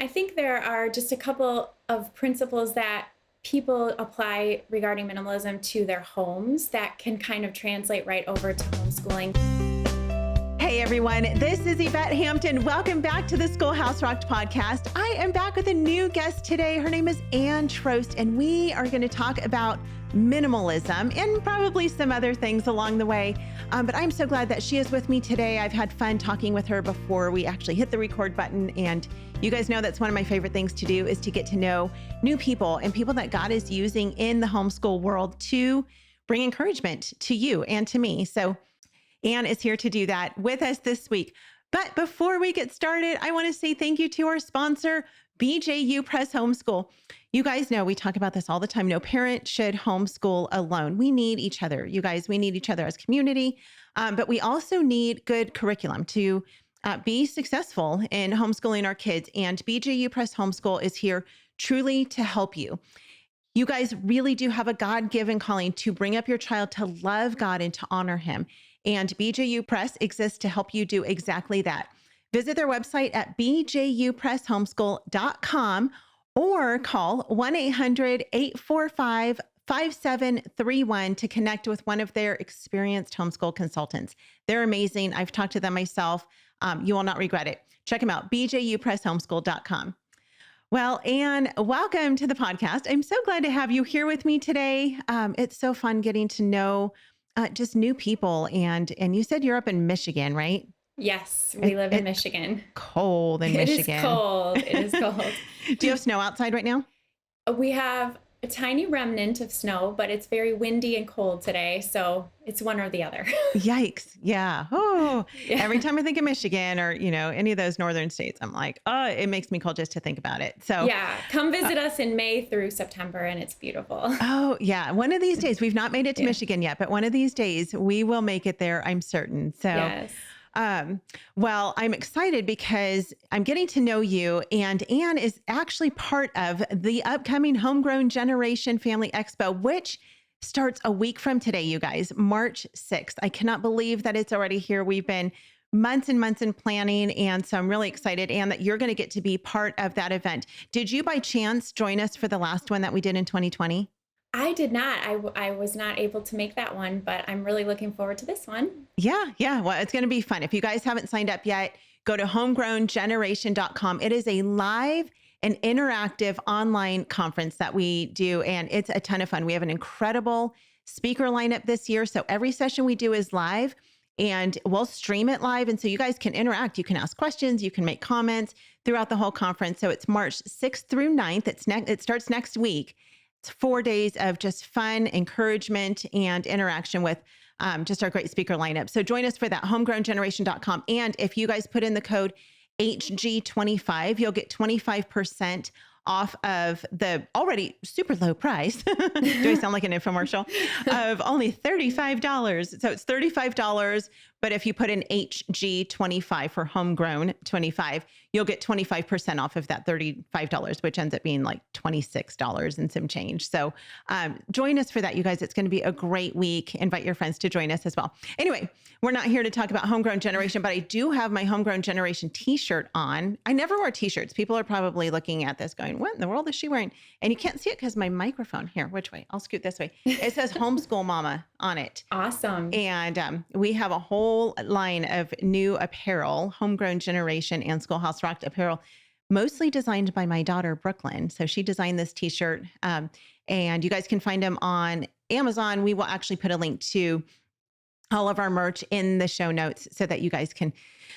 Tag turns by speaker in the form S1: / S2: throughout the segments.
S1: I think there are just a couple of principles that people apply regarding minimalism to their homes that can kind of translate right over to homeschooling.
S2: Hey everyone, this is Yvette Hampton. Welcome back to the Schoolhouse Rocked podcast. I am back with a new guest today. Her name is Ann Trost, and we are going to talk about minimalism and probably some other things along the way. But I'm so glad that she is with me today. I've had fun talking with her before we actually hit the record button. And you guys know that's one of my favorite things to do is to get to know new people and people that God is using in the homeschool world to bring encouragement to you and to me. So Ann is here to do that with us this week. But before we get started, I want to say thank you to our sponsor, BJU Press Homeschool. You guys know we talk about this all the time. No parent should homeschool alone. We need each other. You guys, we need each other as community, but we also need good curriculum to be successful in homeschooling our kids. And BJU Press Homeschool is here truly to help you. You guys really do have a God-given calling to bring up your child to love God and to honor him. And BJU Press exists to help you do exactly that. Visit their website at bjupresshomeschool.com or call 1-800-845-5731 to connect with one of their experienced homeschool consultants. They're amazing. I've talked to them myself. You will not regret it. Check them out, bjupresshomeschool.com. Well, Ann, welcome to the podcast. I'm so glad to have you here with me today. It's so fun getting to know just new people. And you said you're up in Michigan, right?
S1: Yes, we live in Michigan.
S2: Cold in Michigan.
S1: It is cold. It is cold.
S2: Do you have snow outside right now?
S1: We have a tiny remnant of snow, but it's very windy and cold today. So it's one or the other.
S2: Yikes. Yeah. Oh,
S1: Yeah.
S2: Every time I think of Michigan or, any of those northern states, I'm like, oh, it makes me cold just to think about it. So
S1: Yeah, come visit us in May through September and it's beautiful.
S2: Oh, yeah. One of these days, we've not made it to Michigan yet, but one of these days we will make it there, I'm certain. So,
S1: Yes.
S2: well, I'm excited because I'm getting to know you, and Ann is actually part of the upcoming Homegrown Generation Family Expo, which starts a week from today, you guys, March 6th. I cannot believe that it's already here. We've been months and months in planning, and so I'm really excited, Ann, that you're going to get to be part of that event. Did you by chance join us for the last one that we did in 2020?
S1: I did not. I was not able to make that one, but I'm really looking forward to this one.
S2: Yeah. Well, it's going to be fun. If you guys haven't signed up yet, go to homegrowngeneration.com. It is a live and interactive online conference that we do, and it's a ton of fun. We have an incredible speaker lineup this year. So every session we do is live, and we'll stream it live. And so you guys can interact. You can ask questions. You can make comments throughout the whole conference. So it's March 6th through 9th. It starts next week. It's 4 days of just fun, encouragement, and interaction with just our great speaker lineup. So join us for that, homegrowngeneration.com. And if you guys put in the code HG25, you'll get 25% off of the already super low price. Do I sound like an infomercial? Of only $35. So it's $35. But if you put in HG25 for homegrown 25, you'll get 25% off of that $35, which ends up being like $26 and some change. So join us for that, you guys. It's going to be a great week. Invite your friends to join us as well. Anyway, we're not here to talk about Homegrown Generation, but I do have my Homegrown Generation t-shirt on. I never wear t-shirts. People are probably looking at this going, what in the world is she wearing? And you can't see it because my microphone here, which way? I'll scoot this way. It says Homeschool Mama on it.
S1: Awesome.
S2: And we have a whole line of new apparel, Homegrown Generation and Schoolhouse Rocked apparel, mostly designed by my daughter, Brooklyn. So she designed this t-shirt, and you guys can find them on Amazon. We will actually put a link to all of our merch in the show notes so that you guys can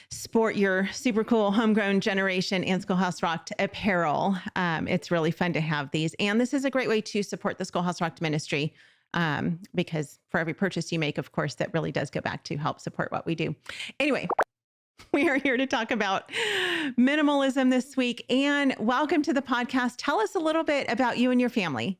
S2: sport your super cool Homegrown Generation and Schoolhouse Rocked apparel. It's really fun to have these. And this is a great way to support the Schoolhouse Rocked ministry, because for every purchase you make, of course, that really does go back to help support what we do. Anyway, we are here to talk about minimalism this week. Ann, welcome to the podcast. Tell us a little bit about you and your family.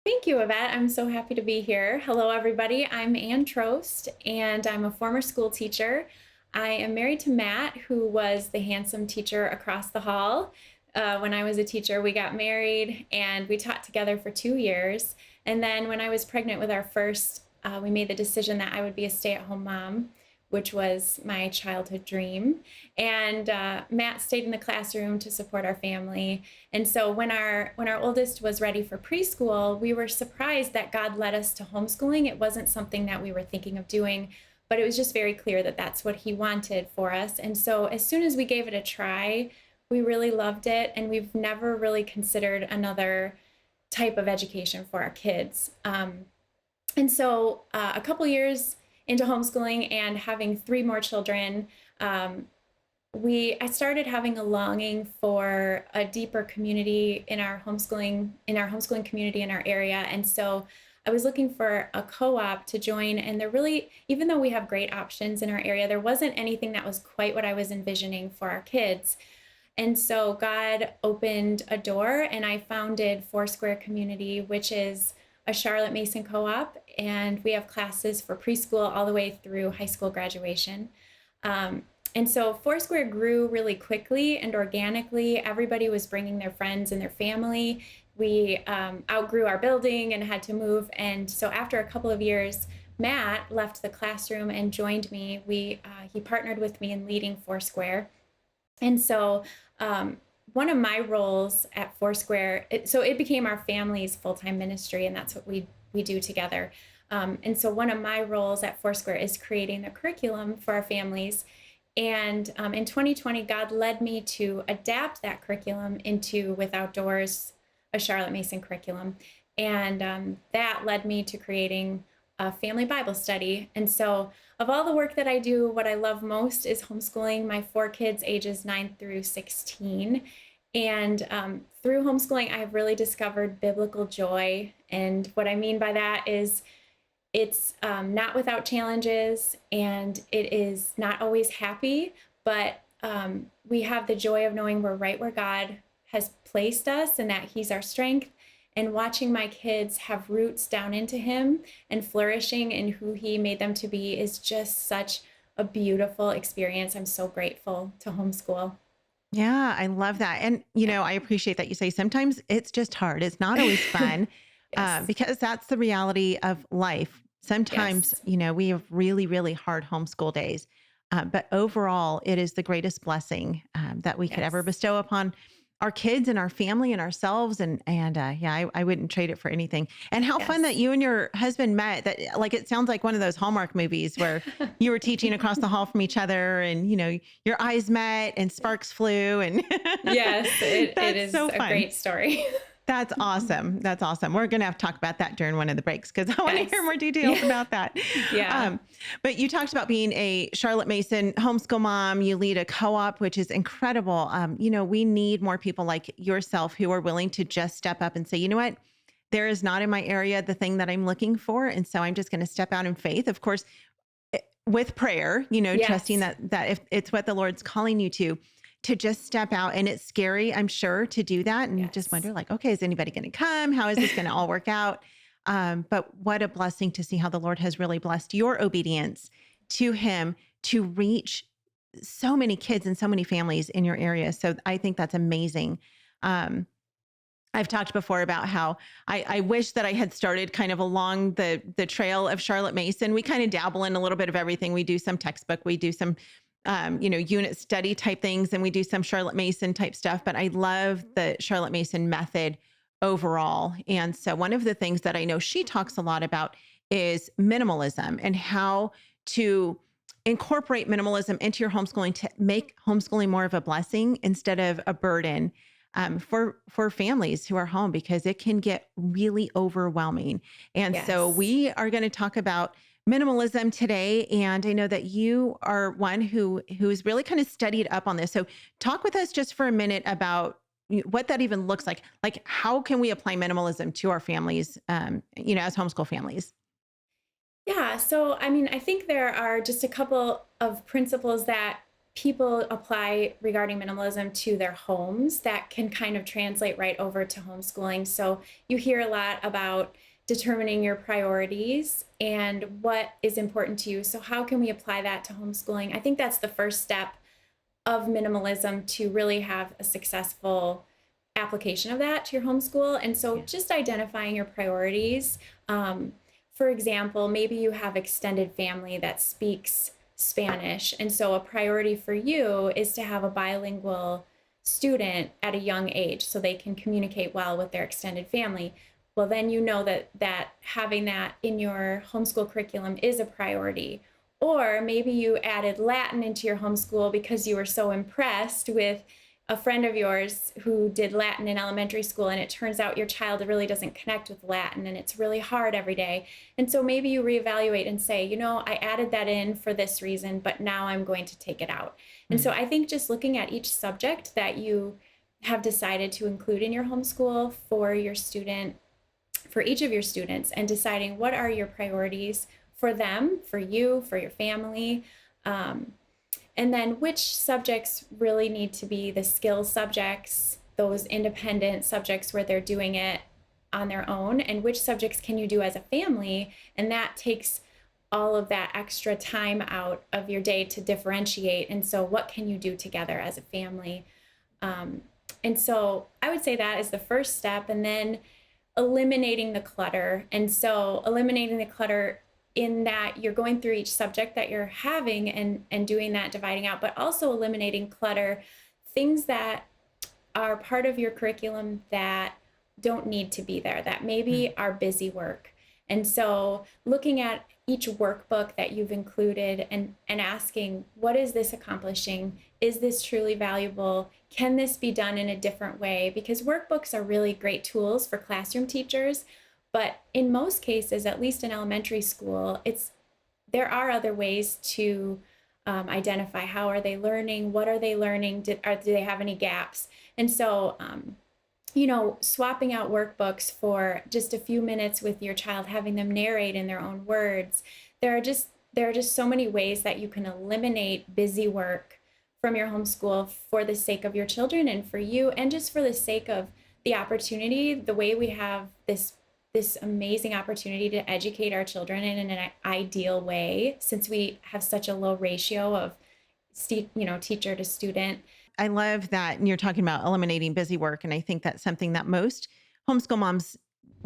S1: Thank you, Yvette. I'm so happy to be here. Hello, everybody. I'm Ann Trost, and I'm a former school teacher. I am married to Matt, who was the handsome teacher across the hall. When I was a teacher, we got married, and we taught together for 2 years. And then when I was pregnant with our first, we made the decision that I would be a stay-at-home mom. which was my childhood dream. And Matt stayed in the classroom to support our family. And so when our oldest was ready for preschool, we were surprised that God led us to homeschooling. It wasn't something that we were thinking of doing, but it was just very clear that that's what he wanted for us. And so as soon as we gave it a try, we really loved it, and we've never really considered another type of education for our kids. And so a couple years into homeschooling and having three more children, I started having a longing for a deeper community in our homeschooling community in our area. And so I was looking for a co-op to join, and there really, even though we have great options in our area, there wasn't anything that was quite what I was envisioning for our kids. And so God opened a door, and I founded Foursquare Community, which is a Charlotte Mason co-op, and we have classes for preschool all the way through high school graduation. And so Foursquare grew really quickly and organically. Everybody was bringing their friends and their family. We outgrew our building and had to move. And so after a couple of years, Matt left the classroom and joined me. He partnered with me in leading Foursquare. And so one of my roles at Foursquare, it became our family's full-time ministry, and that's what we do together. And so one of my roles at Foursquare is creating the curriculum for our families. And in 2020, God led me to adapt that curriculum into With Outdoors, a Charlotte Mason curriculum. And that led me to creating a family Bible study. And so of all the work that I do, what I love most is homeschooling my four kids ages 9 through 16. And through homeschooling, I've really discovered biblical joy. And what I mean by that is it's not without challenges, and it is not always happy, but we have the joy of knowing we're right where God has placed us and that He's our strength. And watching my kids have roots down into Him and flourishing in who He made them to be is just such a beautiful experience. I'm so grateful to homeschool.
S2: Yeah, I love that. And, I appreciate that you say sometimes it's just hard. It's not always fun
S1: Yes.
S2: because that's the reality of life. Sometimes,
S1: Yes.
S2: we have really, really hard homeschool days. But overall, it is the greatest blessing that we could ever
S1: Yes.
S2: bestow upon our kids and our family and ourselves. And I wouldn't trade it for anything. And how fun that
S1: Yes.
S2: you and your husband met. That like it sounds like one of those Hallmark movies where you were teaching across the hall from each other, and your eyes met and sparks flew. And
S1: Yes, it
S2: that's
S1: is
S2: so
S1: a
S2: fun.
S1: great story.
S2: That's awesome. That's awesome. We're going to have to talk about that during one of the breaks because I want to
S1: Yes.
S2: hear more details
S1: Yeah.
S2: about that.
S1: Yeah.
S2: But you talked about being a Charlotte Mason homeschool mom. You lead a co-op, which is incredible. We need more people like yourself who are willing to just step up and say, you know what? There is not in my area the thing that I'm looking for. And so I'm just going to step out in faith. Of course, with prayer, trusting
S1: Yes.
S2: that if it's what the Lord's calling you to just step out. And it's scary, I'm sure, to do that. And you just
S1: Yes.
S2: wonder like, okay, is anybody going to come? How is this going to all work out? But what a blessing to see how the Lord has really blessed your obedience to Him to reach so many kids and so many families in your area. So I think that's amazing. I've talked before about how I wish that I had started kind of along the trail of Charlotte Mason. We kind of dabble in a little bit of everything. We do some textbook, we do some unit study type things, and we do some Charlotte Mason type stuff. But I love the Charlotte Mason method overall. And so one of the things that I know she talks a lot about is minimalism and how to incorporate minimalism into your homeschooling to make homeschooling more of a blessing instead of a burden for families who are home, because it can get really overwhelming. And so
S1: Yes.
S2: we are going to talk about minimalism today. And I know that you are one who's really kind of studied up on this. So talk with us just for a minute about what that even looks like. Like, how can we apply minimalism to our families, as homeschool families?
S1: Yeah. So, I mean, I think there are just a couple of principles that people apply regarding minimalism to their homes that can kind of translate right over to homeschooling. So, you hear a lot about determining your priorities and what is important to you. So, how can we apply that to homeschooling? I think that's the first step of minimalism to really have a successful application of that to your homeschool. And so
S2: Yeah.
S1: just identifying your priorities. For example, maybe you have extended family that speaks Spanish. And so a priority for you is to have a bilingual student at a young age so they can communicate well with their extended family. Well, then you know that having that in your homeschool curriculum is a priority. Or maybe you added Latin into your homeschool because you were so impressed with a friend of yours who did Latin in elementary school, and it turns out your child really doesn't connect with Latin and it's really hard every day. And so maybe you reevaluate and say, I added that in for this reason, but now I'm going to take it out. And so I think just looking at each subject that you have decided to include in your homeschool for your student, for each of your students, and deciding what are your priorities for them, for you, for your family. And then which subjects really need to be the skill subjects, those independent subjects where they're doing it on their own, and which subjects can you do as a family? And that takes all of that extra time out of your day to differentiate. And so what can you do together as a family? And so I would say that is the first step. And then eliminating the clutter. And so eliminating the clutter in that you're going through each subject that you're having and doing that, dividing out, but also eliminating clutter, things that are part of your curriculum that don't need to be there, that maybe are busy work. And so looking at each workbook that you've included and asking, what is this accomplishing? Is this truly valuable? Can this be done in a different way? Because workbooks are really great tools for classroom teachers. But in most cases, at least in elementary school, there are other ways to identify how are they learning, what are they learning, do they have any gaps? And so, swapping out workbooks for just a few minutes with your child, having them narrate in their own words. There are just so many ways that you can eliminate busy work from your homeschool for the sake of your children and for you, and just for the sake of the opportunity, the way we have this amazing opportunity to educate our children in an ideal way, since we have such a low ratio of teacher to student.
S2: I love that you're talking about eliminating busy work. And I think that's something that most homeschool moms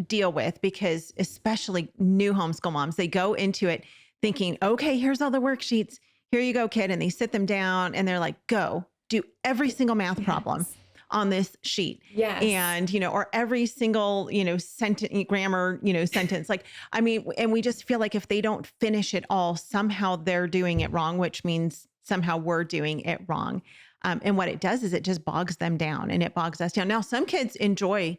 S2: deal with, because especially new homeschool moms, they go into it thinking, okay, here's all the worksheets. Here you go, kid. And they sit them down and they're like, go do every single math problem on this sheet.
S1: Yes.
S2: And, or every single, sentence, grammar, sentence. And we just feel like if they don't finish it all, somehow they're doing it wrong, which means somehow we're doing it wrong. And what it does is it just bogs them down, and it bogs us down. Now, some kids enjoy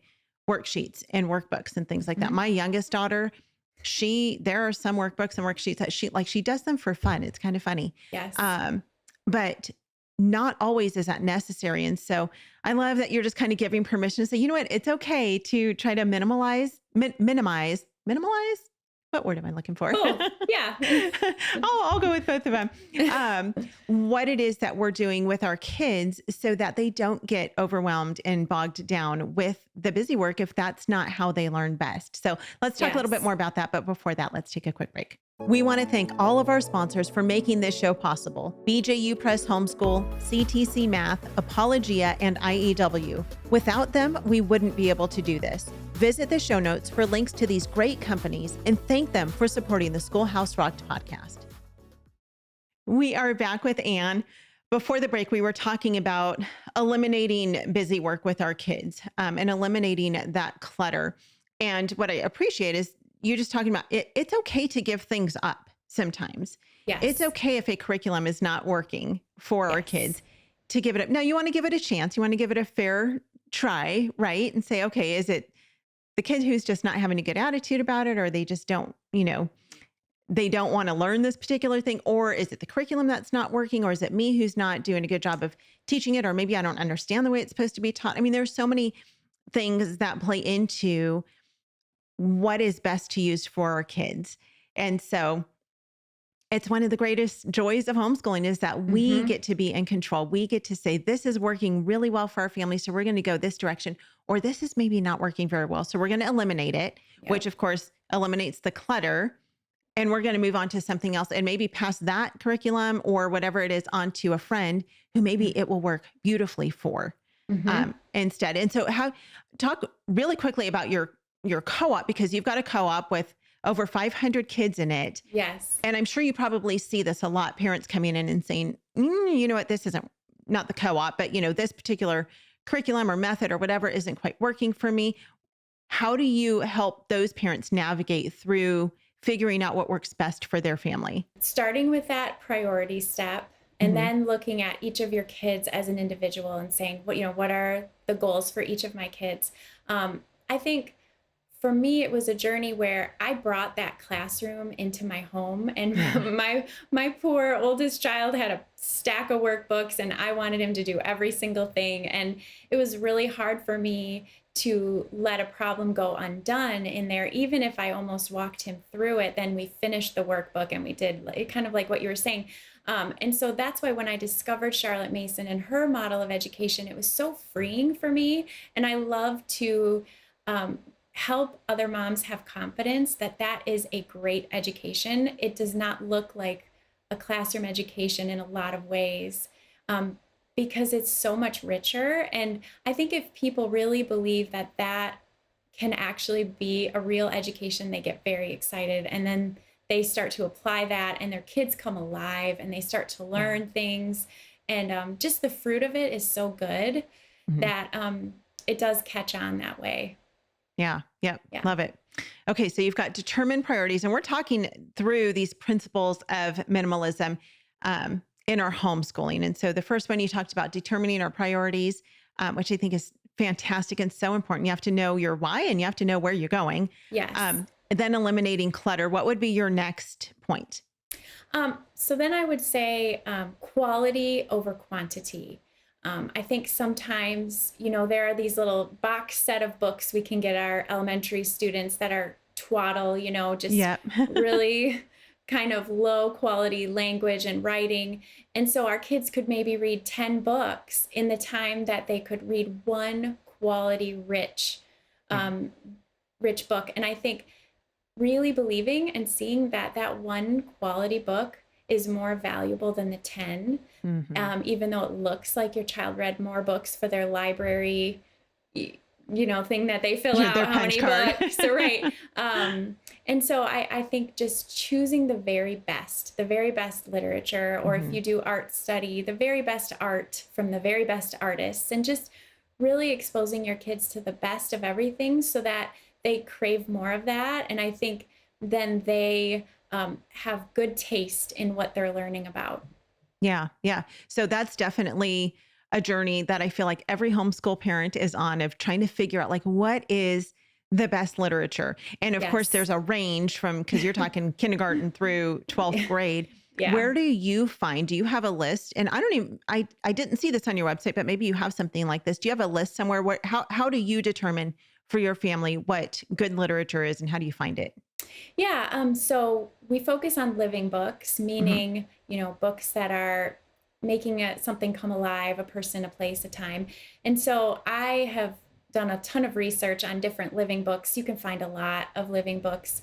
S2: worksheets and workbooks and things like that. My youngest daughter, there are some workbooks and worksheets that she does them for fun. It's kind of funny.
S1: Yes.
S2: But not always is that necessary. And so I love that you're just kind of giving permission to say, you know what, it's okay to try to minimize. What word am I looking for?
S1: Cool. Yeah.
S2: I'll go with both of them. What it is that we're doing with our kids so that they don't get overwhelmed and bogged down with the busy work if that's not how they learn best. So let's talk a little bit more about that. But before that, let's take a quick break. We want to thank all of our sponsors for making this show possible: BJU Press Homeschool, CTC Math, Apologia, and IEW. Without them, we wouldn't be able to do this. Visit the show notes for links to these great companies and thank them for supporting the Schoolhouse Rocked podcast. We are back with Ann. Before the break, we were talking about eliminating busy work with our kids and eliminating that clutter. And what I appreciate is you just talking about it's okay to give things up sometimes.
S1: Yes.
S2: It's okay if a curriculum is not working for our kids to give it up. No, you want to give it a chance. You want to give it a fair try, right? And say, okay, is it the kid who's just not having a good attitude about it, or they just don't, they don't want to learn this particular thing? Or is it the curriculum that's not working? Or is it me who's not doing a good job of teaching it? Or maybe I don't understand the way it's supposed to be taught. I mean, there's so many things that play into what is best to use for our kids. And so it's one of the greatest joys of homeschooling is that we get to be in control. We get to say, this is working really well for our family, so we're going to go this direction, or this is maybe not working very well, so we're going to eliminate it, which of course eliminates the clutter. And we're going to move on to something else and maybe pass that curriculum or whatever it is onto a friend who maybe it will work beautifully for instead. And so talk really quickly about your co-op, because you've got a co-op with over 500 kids in it.
S1: Yes.
S2: And I'm sure you probably see this a lot, parents coming in and saying, you know what, this isn't, not the co-op, but this particular curriculum or method or whatever isn't quite working for me. How do you help those parents navigate through figuring out what works best for their family?
S1: Starting with that priority step, and then looking at each of your kids as an individual and saying, what are the goals for each of my kids? I think for me, it was a journey where I brought that classroom into my home, and my poor oldest child had a stack of workbooks, and I wanted him to do every single thing. And it was really hard for me to let a problem go undone in there. Even if I almost walked him through it, then we finished the workbook and we did kind of like what you were saying. And so that's why when I discovered Charlotte Mason and her model of education, it was so freeing for me. And I love to help other moms have confidence that that is a great education. It does not look like a classroom education in a lot of ways, because it's so much richer. And I think if people really believe that that can actually be a real education, they get very excited. And then they start to apply that, and their kids come alive and they start to learn things. And just the fruit of it is so good that it does catch on that way.
S2: Yeah. Love it. Okay. So you've got determined priorities, and we're talking through these principles of minimalism in our homeschooling. And so the first one, you talked about determining our priorities, which I think is fantastic and so important. You have to know your why, and you have to know where you're going.
S1: Yes.
S2: And then eliminating clutter. What would be your next point?
S1: So then I would say quality over quantity. I think sometimes, there are these little box set of books we can get our elementary students that are twaddle, just really kind of low quality language and writing. And so our kids could maybe read 10 books in the time that they could read one quality rich book. And I think really believing and seeing that that one quality book is more valuable than the 10, even though it looks like your child read more books for their library, thing that they fill out, how many books, right? And so I think just choosing the very best literature, or if you do art study, the very best art from the very best artists, and just really exposing your kids to the best of everything so that they crave more of that. And I think then they have good taste in what they're learning about.
S2: Yeah. So that's definitely a journey that I feel like every homeschool parent is on, of trying to figure out what is the best literature. And of course there's a range from, because you're talking kindergarten through 12th grade. Yeah. Where do you have a list? And I didn't see this on your website, but maybe you have something like this. Do you have a list somewhere where, how do you determine for your family what good literature is, and how do you find it?
S1: Yeah. So we focus on living books, meaning, books that are making something come alive, a person, a place, a time. And so I have done a ton of research on different living books. You can find a lot of living books.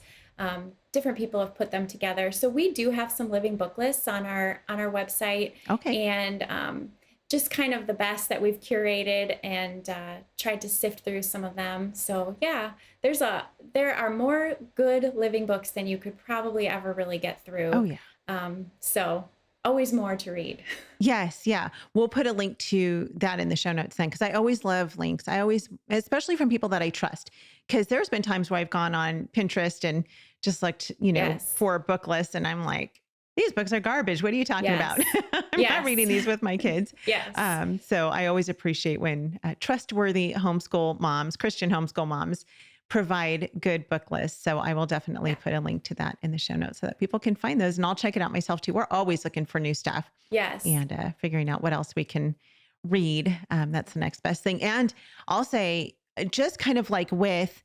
S1: Different people have put them together. So we do have some living book lists on our website. Okay. And just kind of the best that we've curated, and tried to sift through some of them. So yeah, there are more good living books than you could probably ever really get through. Oh yeah. So always more to read.
S2: Yes. Yeah. We'll put a link to that in the show notes then, because I always love links. Especially from people that I trust, because there's been times where I've gone on Pinterest and just looked, for a book list, and I'm like, these books are garbage. What are you talking about? I'm not reading these with my kids. Yes. So I always appreciate when trustworthy homeschool moms, Christian homeschool moms, provide good book lists. So I will definitely put a link to that in the show notes so that people can find those, and I'll check it out myself too. We're always looking for new stuff. Yes. And figuring out what else we can read. That's the next best thing. And I'll say, just kind of like with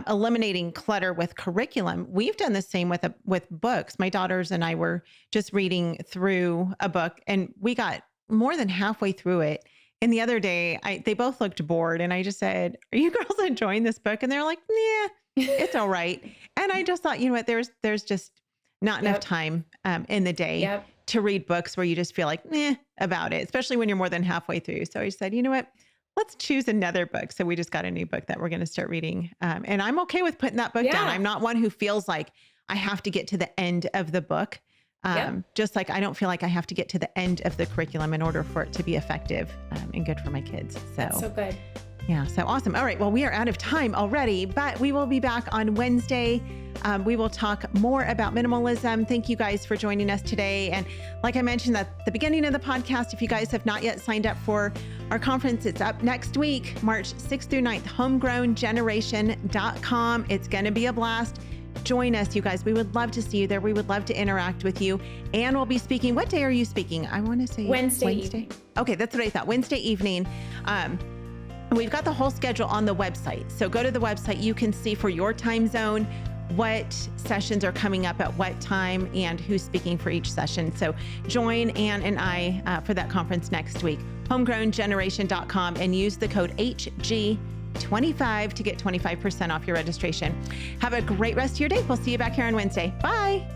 S2: eliminating clutter with curriculum, we've done the same with books. My daughters and I were just reading through a book, and we got more than halfway through it. And the other day, they both looked bored, and I just said, "Are you girls enjoying this book?" And they're like, "Yeah, it's all right." And I just thought, there's just not enough time in the day to read books where you just feel like meh about it, especially when you're more than halfway through. So I said, you know what? let's choose another book. So we just got a new book that we're going to start reading. And I'm okay with putting that book down.
S1: Yeah.
S2: I'm not one who feels like I have to get to the end of the book. Just like I don't feel like I have to get to the end of the curriculum in order for it to be effective and good for my kids.
S1: That's so good.
S2: Yeah, so awesome. All right, well, we are out of time already, but we will be back on Wednesday. We will talk more about minimalism. Thank you guys for joining us today. And like I mentioned at the beginning of the podcast, if you guys have not yet signed up for our conference, it's up next week, March 6th through 9th, homegrowngeneration.com. It's going to be a blast. Join us, you guys. We would love to see you there. We would love to interact with you. Ann will be speaking. What day are you speaking? I want to say
S1: Wednesday evening.
S2: Okay, that's what I thought. Wednesday evening. We've got the whole schedule on the website. So go to the website. You can see for your time zone what sessions are coming up at what time and who's speaking for each session. So join Ann and I for that conference next week. Homegrowngeneration.com and use the code HG25 to get 25% off your registration. Have a great rest of your day. We'll see you back here on Wednesday. Bye.